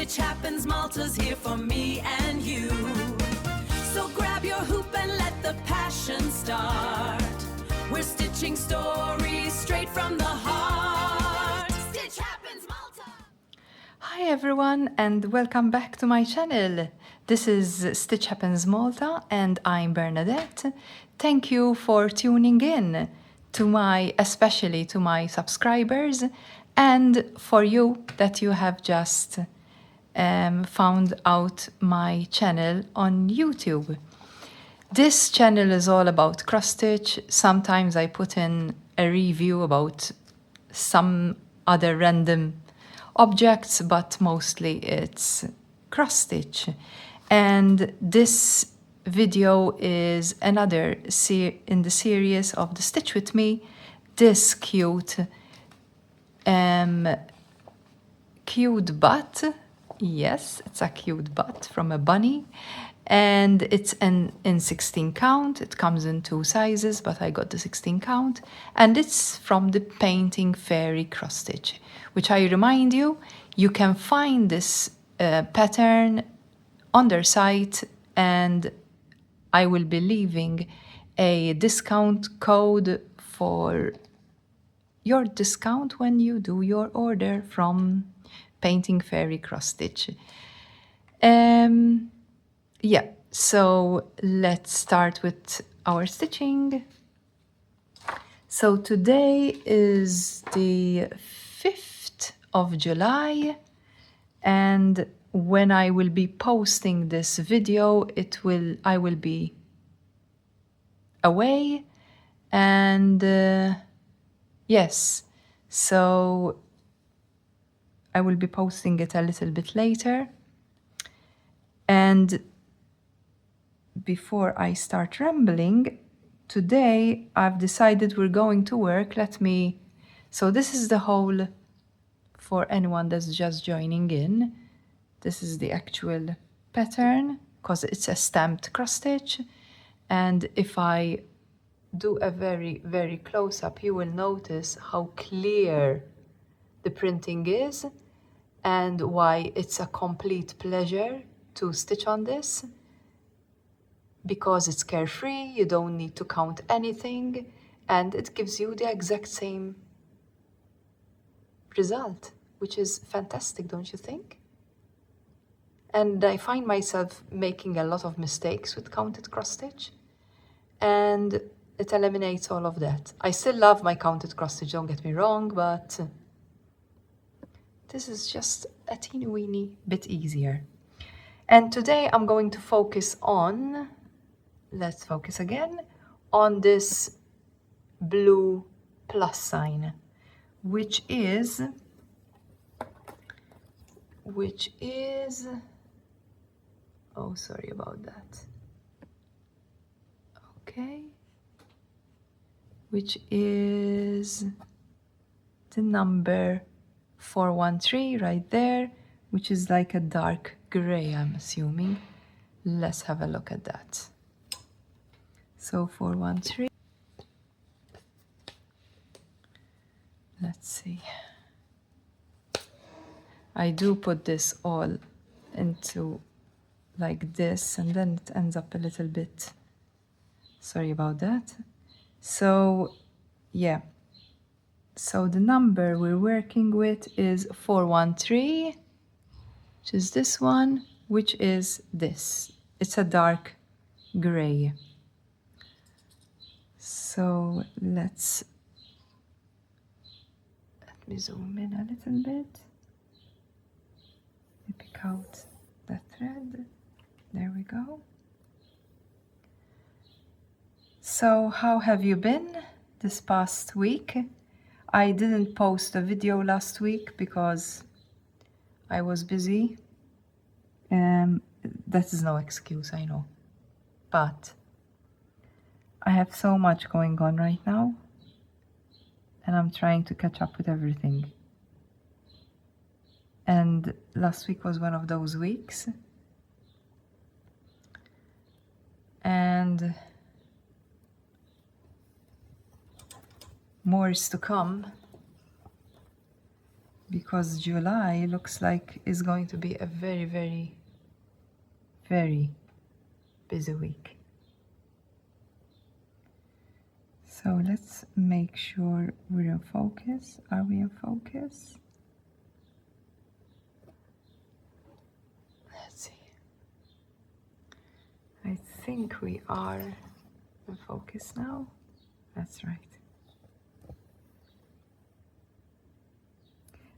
Stitch Happens, Malta's here for me and you. So grab your hoop and let the passion start. We're stitching stories straight from the heart. Stitch Happens, Malta! Hi everyone and welcome back to my channel. This is Stitch Happens Malta and I'm Bernadette. Thank you for tuning in especially to my subscribers and for you that you have just found out my channel on YouTube. This channel is all about cross stitch. Sometimes I put in a review about some other random objects, but mostly it's cross stitch. And this video is another in the series of the Stitch With Me, this cute butt. Yes, it's a cute butt from a bunny. And it's in 16 count. It comes in 2 sizes, but I got the 16 count. And it's from the Painting Fairy cross stitch, which I remind you, you can find this pattern on their site, and I will be leaving a discount code for your discount when you do your order from Painting Fairy cross stitch. Yeah, so let's start with our stitching. So today is the 5th of July, and when I will be posting this video, I will be away, and yes, so I will be posting it a little bit later. And before I start rambling, today I've decided we're going to work. So this is the whole, for anyone that's just joining in, this is the actual pattern, because it's a stamped cross stitch. And if I do a very, very close up, you will notice how clear the printing is and why it's a complete pleasure to stitch on this. Because it's carefree, you don't need to count anything, and it gives you the exact same result, which is fantastic, don't you think? And I find myself making a lot of mistakes with counted cross stitch, and it eliminates all of that. I still love my counted cross stitch, don't get me wrong, but this is just a teeny weeny bit easier. And today I'm going to focus on, let's focus again, on this blue plus sign, which is, oh, sorry about that. Okay. Which is the number 413 right there, which is like a dark gray, I'm assuming. Let's have a look at that. So 413. Let's see. I do put this all into like this, and then it ends up a little bit. Sorry about that. So yeah. So the number we're working with is 413, which is this one, which is this. It's a dark gray. So let me zoom in a little bit. Let me pick out the thread. There we go. So how have you been this past week? I didn't post a video last week because I was busy. That is no excuse, I know. But I have so much going on right now, and I'm trying to catch up with everything. And last week was one of those weeks. And more is to come. because July looks like is going to be a very, very, very busy week. So let's make sure we're in focus. Are we in focus? Let's see. I think we are in focus now. That's right.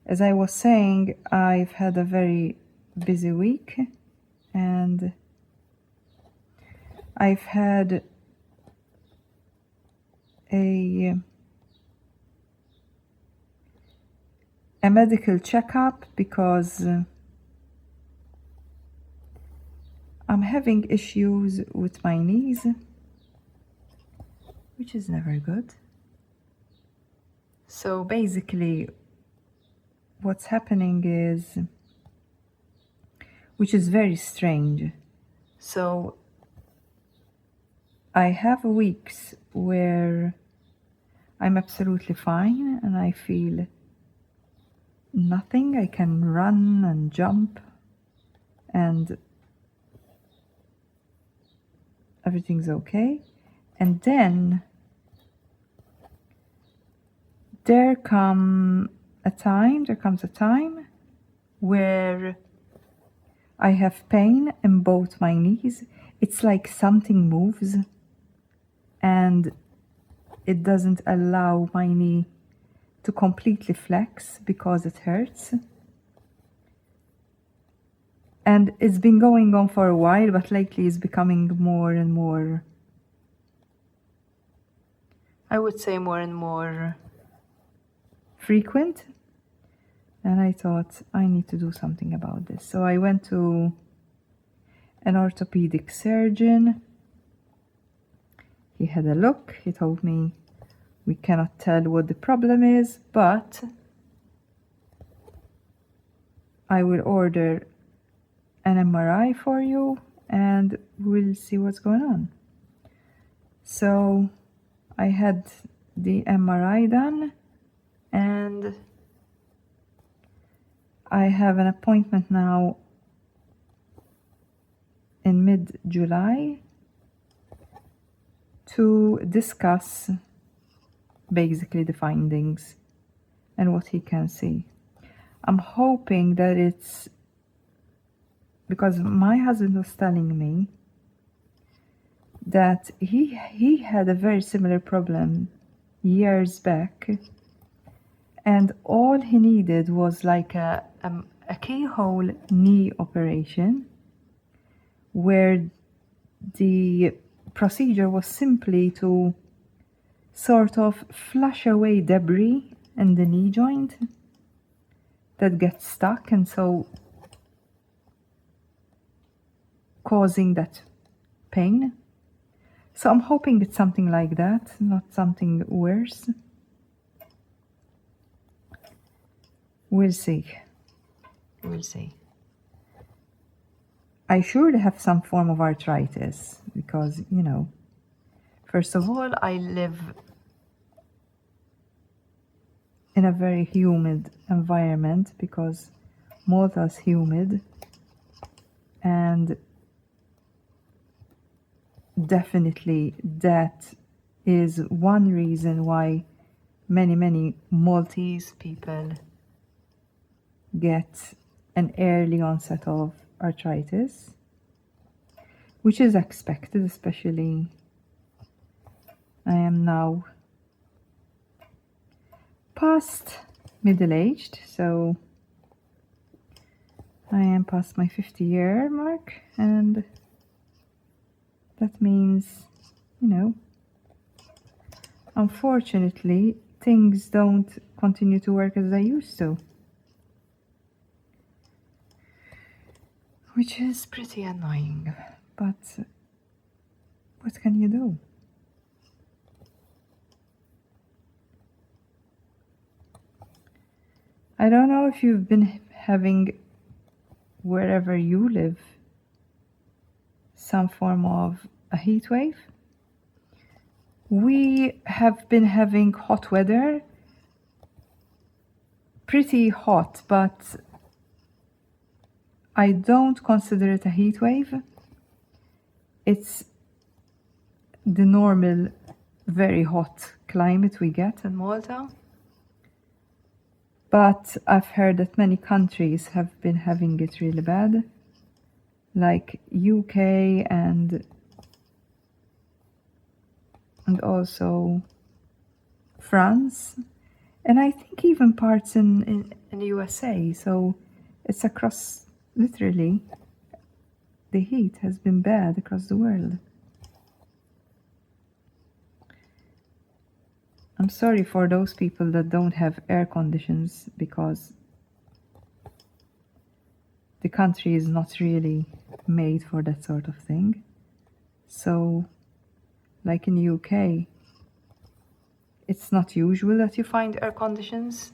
As I was saying, I've had a very busy week, and I've had a medical checkup because I'm having issues with my knees, which is never good. So basically, what's happening is, which is very strange. So I have weeks where I'm absolutely fine and I feel nothing. I can run and jump and everything's okay. And then there comes a time where I have pain in both my knees. It's like something moves and it doesn't allow my knee to completely flex because it hurts. And it's been going on for a while, but lately it's becoming more and more, I would say more and more frequent. And I thought I need to do something about this. So I went to an orthopedic surgeon. He had a look. He told me we cannot tell what the problem is, but I will order an MRI for you and we'll see what's going on. So I had the MRI done and I have an appointment now in mid-July to discuss basically the findings and what he can see. I'm hoping that it's because my husband was telling me that he had a very similar problem years back, and all he needed was like a keyhole knee operation where the procedure was simply to sort of flush away debris in the knee joint that gets stuck and so causing that pain. So I'm hoping it's something like that, not something worse. We'll see. We'll see. I surely have some form of arthritis because, you know, first of all, I live in a very humid environment because Malta's humid, and definitely that is one reason why many Maltese people get an early onset of arthritis, which is expected, especially I am now past middle-aged, so I am past my 50-year mark, and that means, you know, unfortunately, things don't continue to work as they used to, which is pretty annoying, but what can you do? I don't know if you've been having, wherever you live, some form of a heat wave. We have been having hot weather pretty hot, but I don't consider it a heat wave. It's the normal, very hot climate we get in Malta. But I've heard that many countries have been having it really bad, like UK and also France, and I think even parts in the USA. So it's across, literally, the heat has been bad across the world. I'm sorry for those people that don't have air conditions, because the country is not really made for that sort of thing. So, like in the UK, it's not usual that you find air conditions.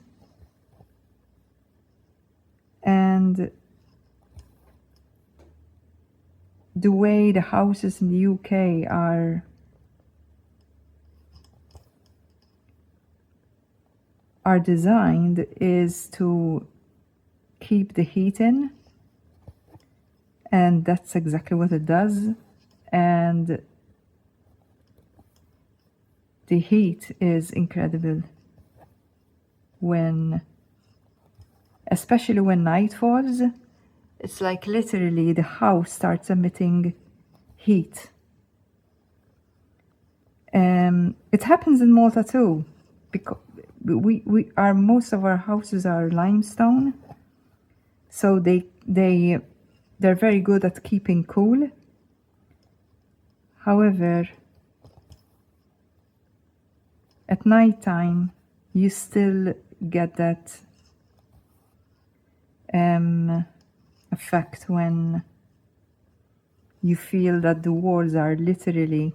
And the way the houses in the UK are designed is to keep the heat in, and that's exactly what it does. And the heat is incredible especially when night falls. It's like literally the house starts emitting heat. It happens in Malta too, because most of our houses are limestone, so they're very good at keeping cool. However, at night time, you still get that effect when you feel that the walls are literally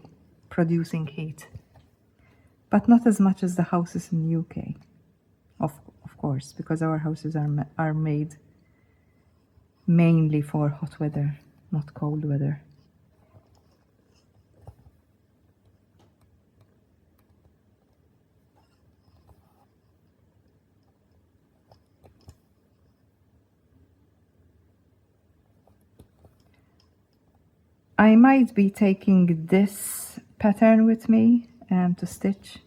producing heat. But not as much as the houses in the UK, of course, because our houses are made mainly for hot weather, not cold weather. I might be taking this pattern with me to stitch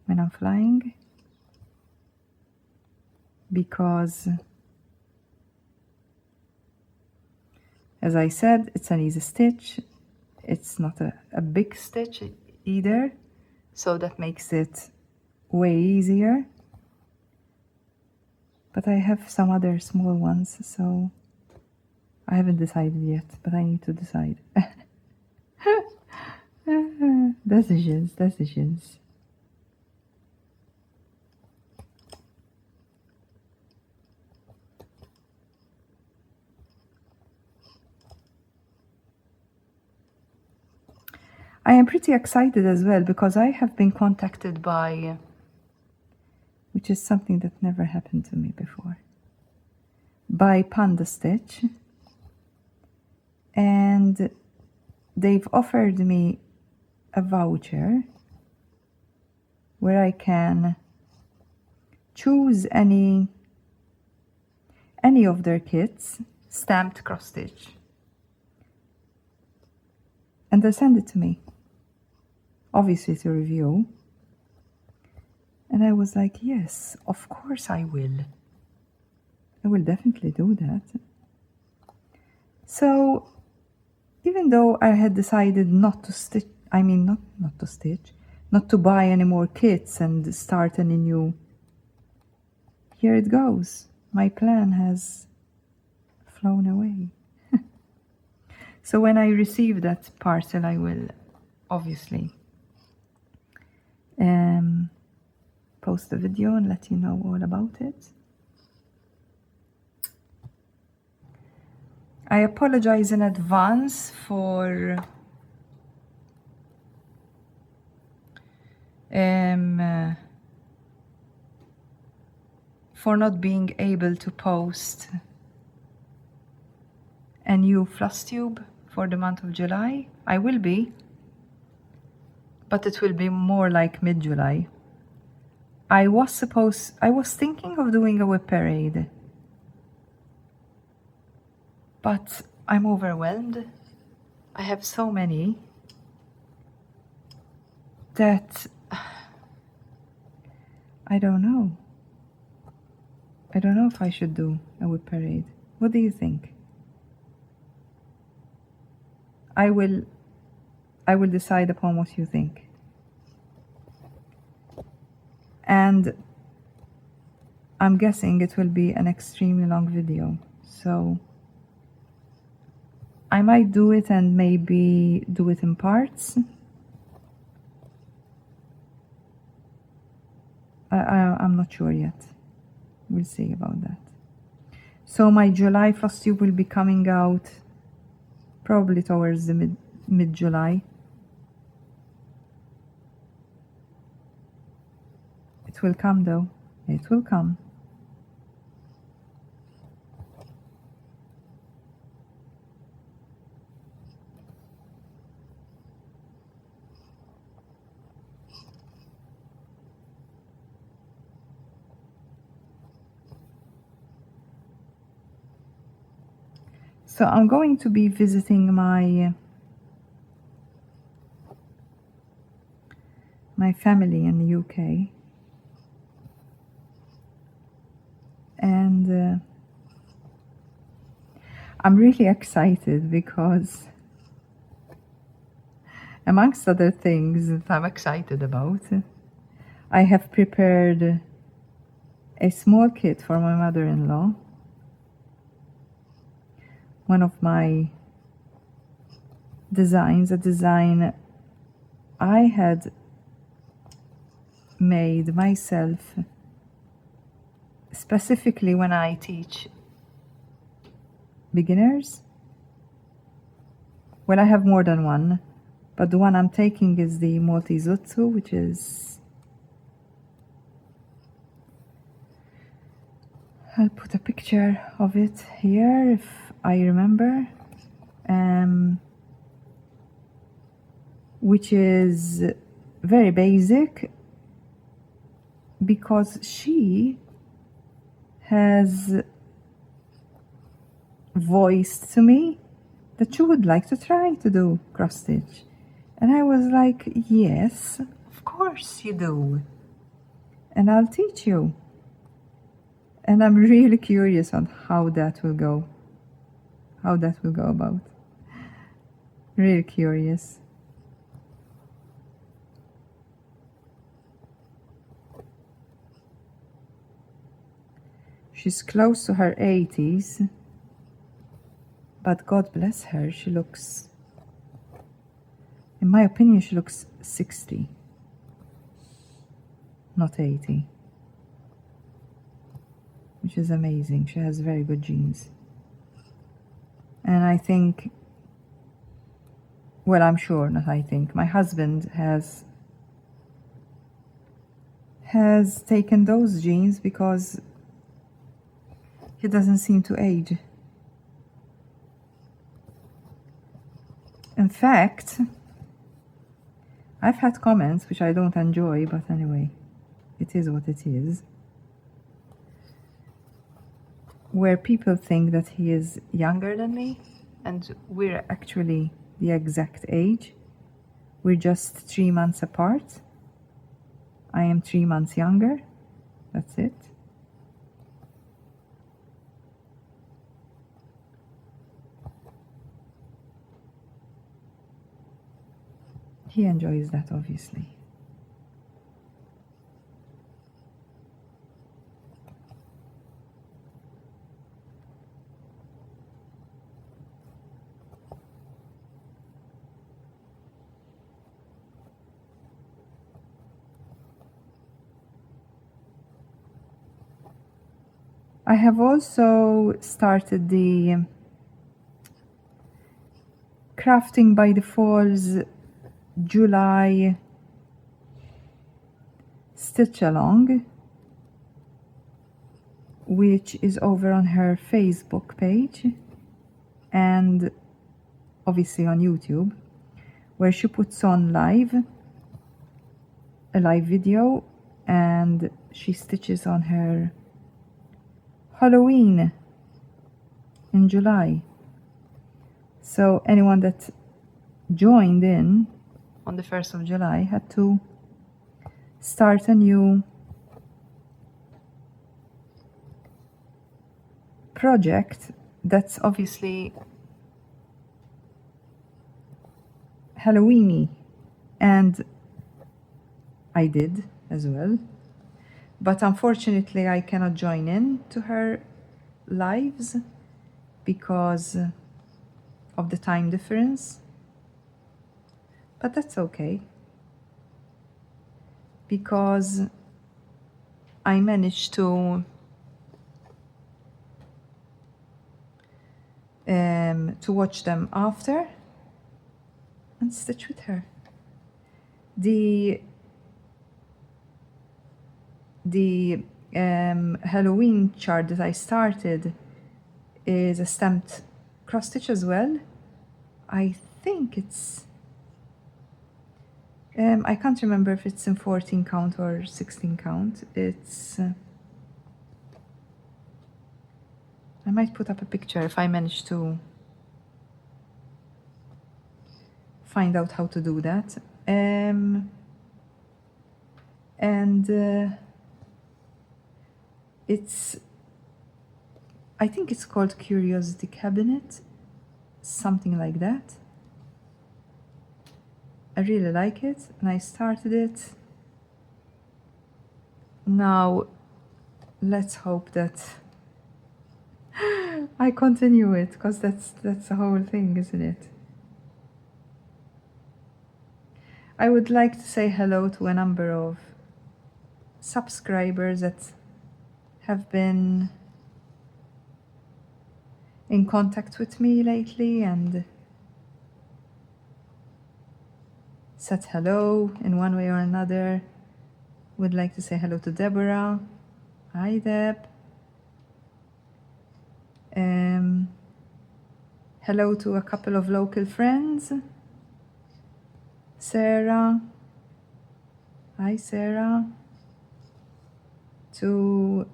when I'm flying, because, as I said, it's an easy stitch. It's not a big stitch either, so that makes it way easier. But I have some other small ones, so I haven't decided yet, but I need to decide. Decisions. I am pretty excited as well, because I have been contacted by, which is something that never happened to me before, by Panda Stitch, and they've offered me a voucher where I can choose any of their kits, stamped cross stitch, and they send it to me, obviously to review. And I was like, yes, of course I will. I will definitely do that. So, even though I had decided not to stitch, not to buy any more kits and start any new, here it goes. My plan has flown away. So when I receive that parcel, I will obviously post a video and let you know all about it. I apologize in advance for not being able to post a new floss tube for the month of July. I will be, but it will be more like mid-July. I was thinking of doing a whip parade, but I'm overwhelmed. I have so many that I don't know. I don't know if I should do a whip parade. What do you think? I will decide upon what you think. And I'm guessing it will be an extremely long video. So I might do it and maybe do it in parts. I'm not sure yet. We'll see about that. So my July floss tube will be coming out probably towards the mid-July. It will come though. It will come. So I'm going to be visiting my family in the UK, and I'm really excited because, amongst other things that I'm excited about, I have prepared a small kit for my mother-in-law. One of my designs, a design I had made myself specifically when I teach beginners. Well, I have more than one, but the one I'm taking is the Maltese Utsu, which is, I'll put a picture of it here if I remember, which is very basic because she has voiced to me that she would like to try to do cross stitch. And I was like, yes, of course you do. And I'll teach you. And I'm really curious on how that will go. How that will go about. Really curious. She's close to her 80s, but God bless her, she looks, in my opinion, she looks 60, not 80, which is amazing. She has very good genes. And I think, well, I'm sure, not I think, my husband has taken those genes because he doesn't seem to age. In fact, I've had comments which I don't enjoy, but anyway, it is what it is, where people think that he is younger than me, and we're actually the exact age. We're just 3 months apart. I am 3 months younger. That's it. He enjoys that, obviously. I have also started the Crafting by the Falls July stitch along, which is over on her Facebook page and obviously on YouTube, where she puts on a live video and she stitches on her Halloween in July. So anyone that joined in on the 1st of July had to start a new project that's obviously Halloweeny, and I did as well. But unfortunately, I cannot join in to her lives because of the time difference. But that's okay, because I managed to watch them after and stitch with her. The Halloween chart that I started is a stamped cross stitch as well. I think it's I can't remember if it's in 14 count or 16 count. It's I might put up a picture if I manage to find out how to do that. It's I think it's called Curiosity Cabinet, something like that. I really like it, and I started it. Now, let's hope that I continue it, because that's the whole thing, isn't it? I would like to say hello to a number of subscribers that have been in contact with me lately and said hello in one way or another. Would like to say hello to Deborah. Hi, Deb. Hello to a couple of local friends. Sarah. Hi, Sarah. To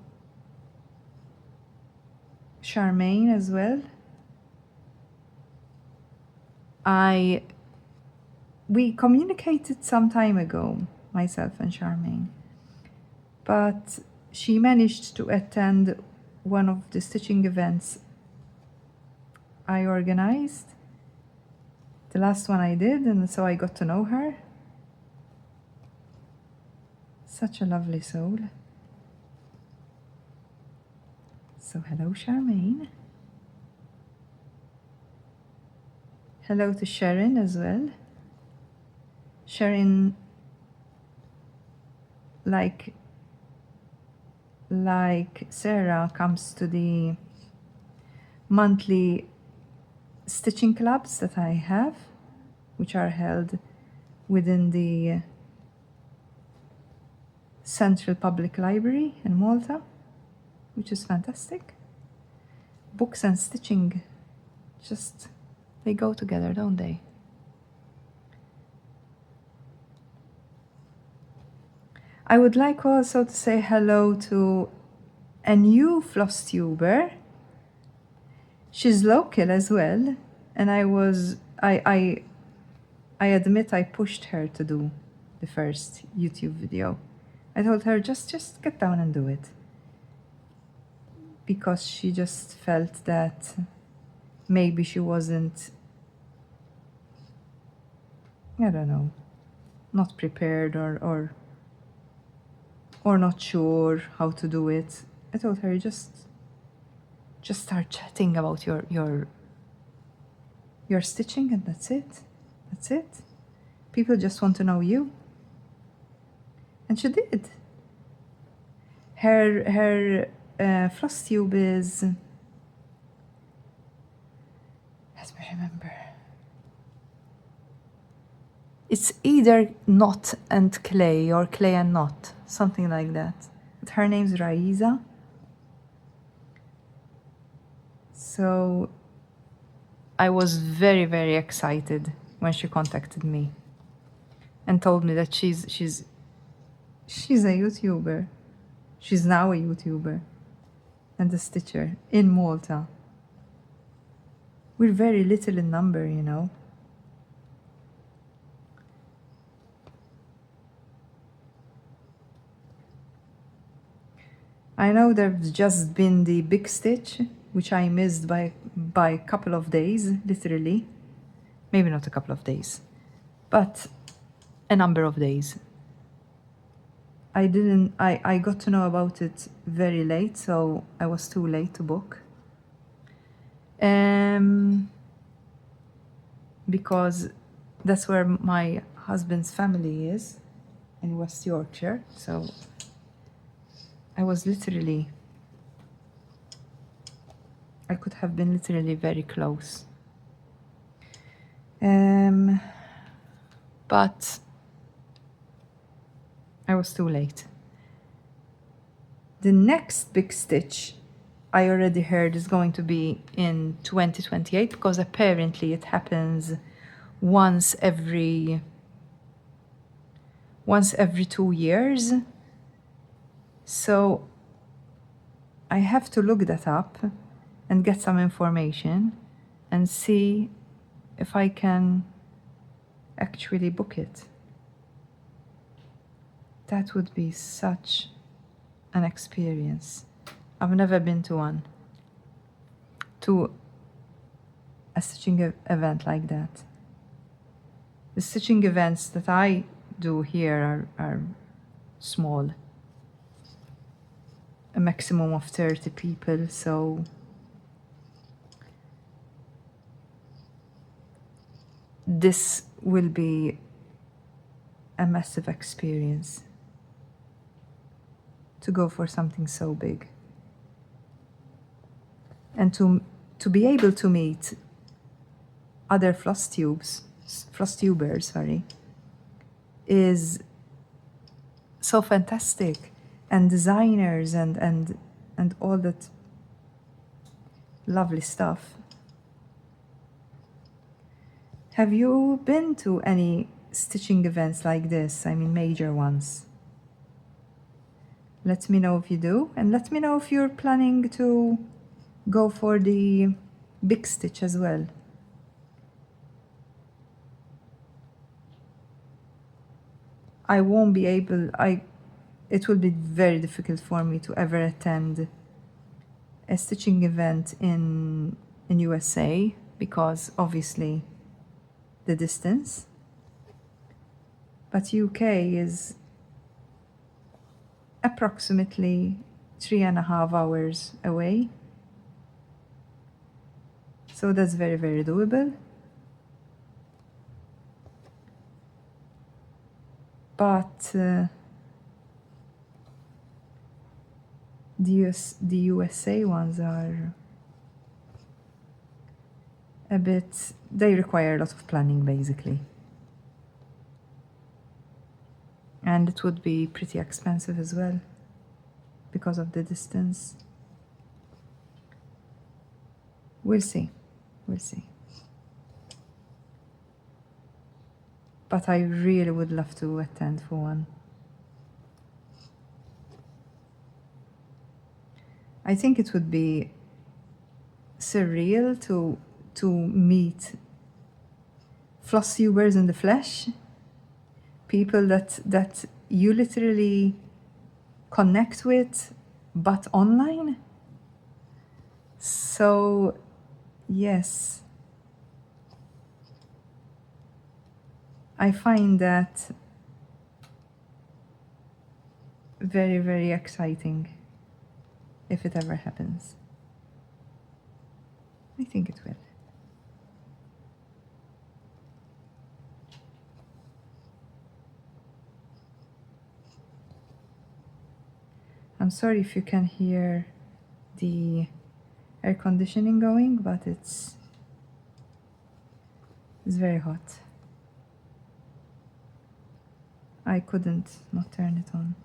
Charmaine as well. We communicated some time ago, myself and Charmaine, but she managed to attend one of the stitching events I organized, the last one I did, and so I got to know her. Such a lovely soul. So hello, Charmaine. Hello to Sharon as well. Sharon, like Sarah, comes to the monthly stitching clubs that I have, which are held within the Central Public Library in Malta, which is fantastic. Books and stitching, just, they go together, don't they? I would like also to say hello to a new floss tuber. She's local as well, and I admit I pushed her to do the first YouTube video. I told her just get down and do it, because she just felt that maybe she wasn't, I don't know, not prepared or not sure how to do it. I told her just start chatting about your stitching, and that's it. That's it. People just want to know you. And she did. Her floss tube is, let me remember. It's either knot and clay or clay and knot, something like that. But her name's Raiza. So I was very, very excited when she contacted me and told me that she's She's a YouTuber. She's now a YouTuber and a stitcher in Malta. We're very little in number, you know. I know there's just been the big stitch, which I missed by a couple of days, literally. Maybe not a couple of days, but a number of days. I got to know about it very late, so I was too late to book. Because that's where my husband's family is, in West Yorkshire, so I could have been literally very close. But I was too late. The next big stitch I already heard is going to be in 2028, because apparently it happens once every 2 years. So I have to look that up and get some information and see if I can actually book it. That would be such an experience. I've never been to one. To a stitching event like that. The stitching events that I do here are small. A maximum of 30 people, so this will be a massive experience to go for something so big. And to be able to meet other floss tubers, is so fantastic. And designers and all that lovely stuff. Have you been to any stitching events like this? I mean, major ones? Let me know if you do, and let me know if you're planning to go for the big stitch as well. I won't be able, it will be very difficult for me to ever attend a stitching event in USA, because obviously the distance. But UK is approximately 3.5 hours away. So that's very, very doable. But the USA ones are a bit, they require a lot of planning basically. And it would be pretty expensive as well because of the distance. We'll see. But I really would love to attend for one. I think it would be surreal to meet floss tubers in the flesh, people that you literally connect with, but online. So, yes, I find that very, very exciting if it ever happens. I think it will. I'm sorry if you can hear the air conditioning going, but it's very hot. I couldn't not turn it on.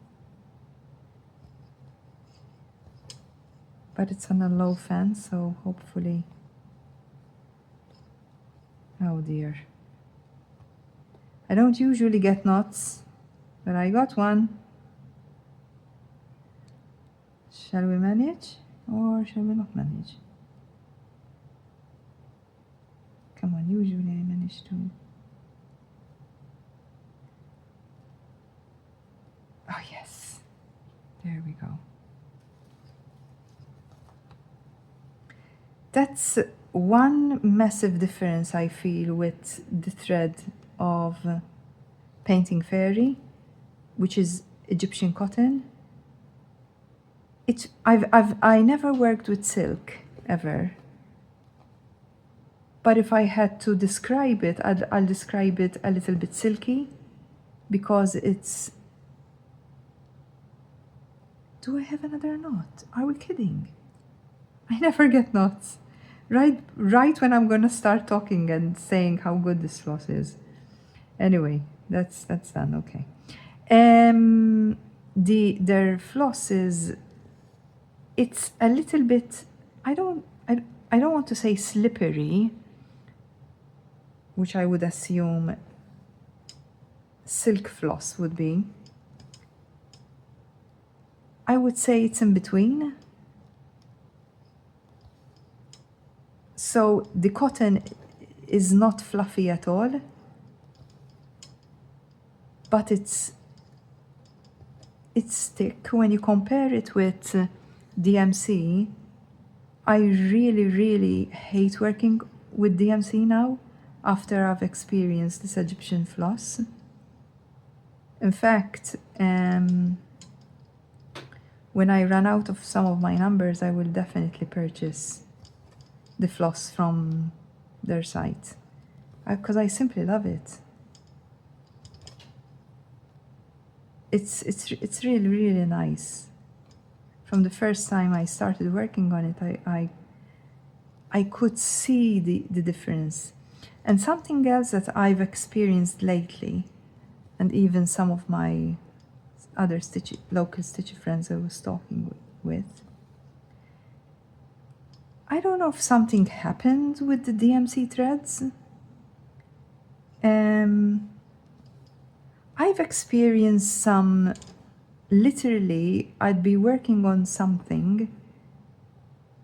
But it's on a low fan, so hopefully... Oh dear. I don't usually get knots, but I got one. Shall we manage or shall we not manage? Come on, usually I manage to. Oh yes, there we go. That's one massive difference I feel with the thread of painting fairy, which is Egyptian cotton. I never worked with silk ever, but if I had to describe it, I'll describe it a little bit silky, because it's. Do I have another knot? Are we kidding? I never get knots. Right when I'm gonna start talking and saying how good this floss is. Anyway, that's done. Okay. Their floss is. It's a little bit. I don't want to say slippery, which I would assume silk floss would be. I would say it's in between. So the cotton is not fluffy at all, but it's thick. When you compare it with DMC, I really hate working with DMC now after I've experienced this Egyptian floss. In fact, when I run out of some of my numbers, I will definitely purchase the floss from their site, because I simply love it. It's really nice. From the first time I started working on it, I could see the difference. And something else that I've experienced lately, and even some of my other local stitcher friends I was talking with, I don't know if something happened with the DMC threads. I've experienced some, literally, I'd be working on something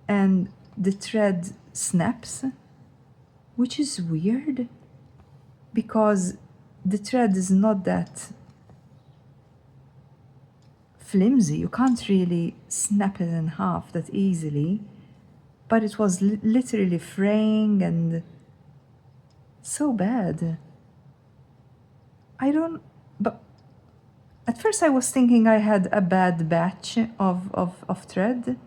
and the thread snaps, which is weird because the thread is not that flimsy. You can't really snap it in half that easily, but it was literally fraying and so bad. But at first I was thinking I had a bad batch of thread,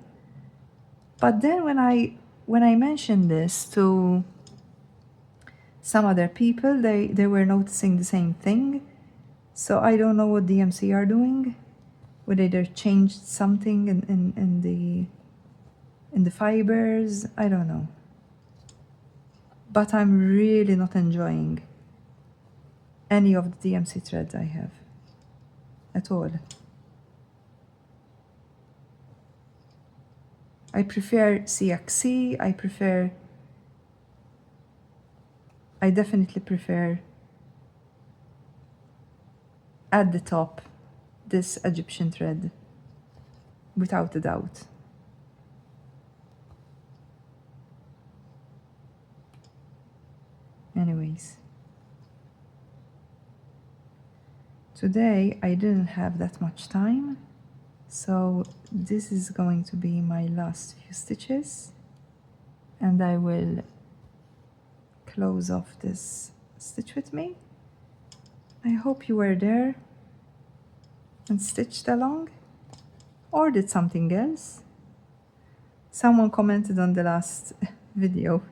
but then when I mentioned this to some other people, they were noticing the same thing. So I don't know what DMC are doing, whether they changed something in the fibers, I don't know. But I'm really not enjoying any of the DMC threads I have at all. I prefer CXC, I definitely prefer at the top this Egyptian thread, without a doubt. Anyways, today I didn't have that much time, so this is going to be my last few stitches, and I will close off this stitch with me. I hope you were there and stitched along, or did something else. Someone commented on the last video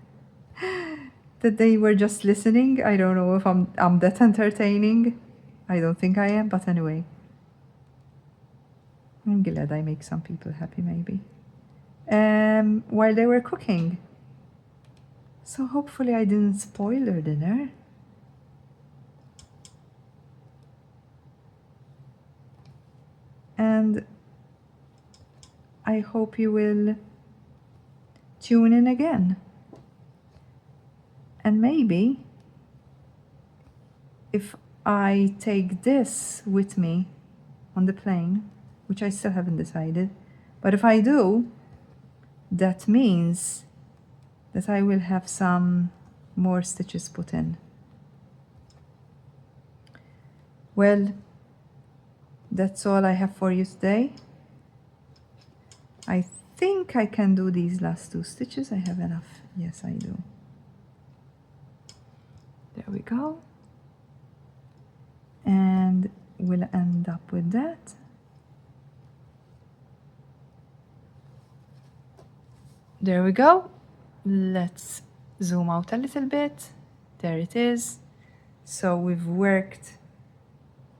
that they were just listening. I don't know if I'm that entertaining. I don't think I am, but anyway. I'm glad I make some people happy, maybe. While they were cooking. So hopefully I didn't spoil their dinner. And I hope you will tune in again. And maybe if I take this with me on the plane, which I still haven't decided, But if I do, that means that I will have some more stitches put in. Well, that's all I have for you today. I think I can do these last 2 stitches. I have enough. Yes, I do. There we go. And we'll end up with that. There we go. Let's zoom out a little bit. There it is. So we've worked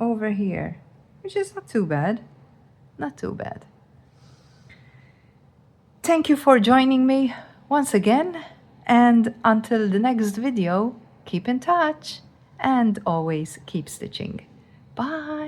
over here, which is not too bad. Not too bad. Thank you for joining me once again, and until the next video, keep in touch and always keep stitching. Bye!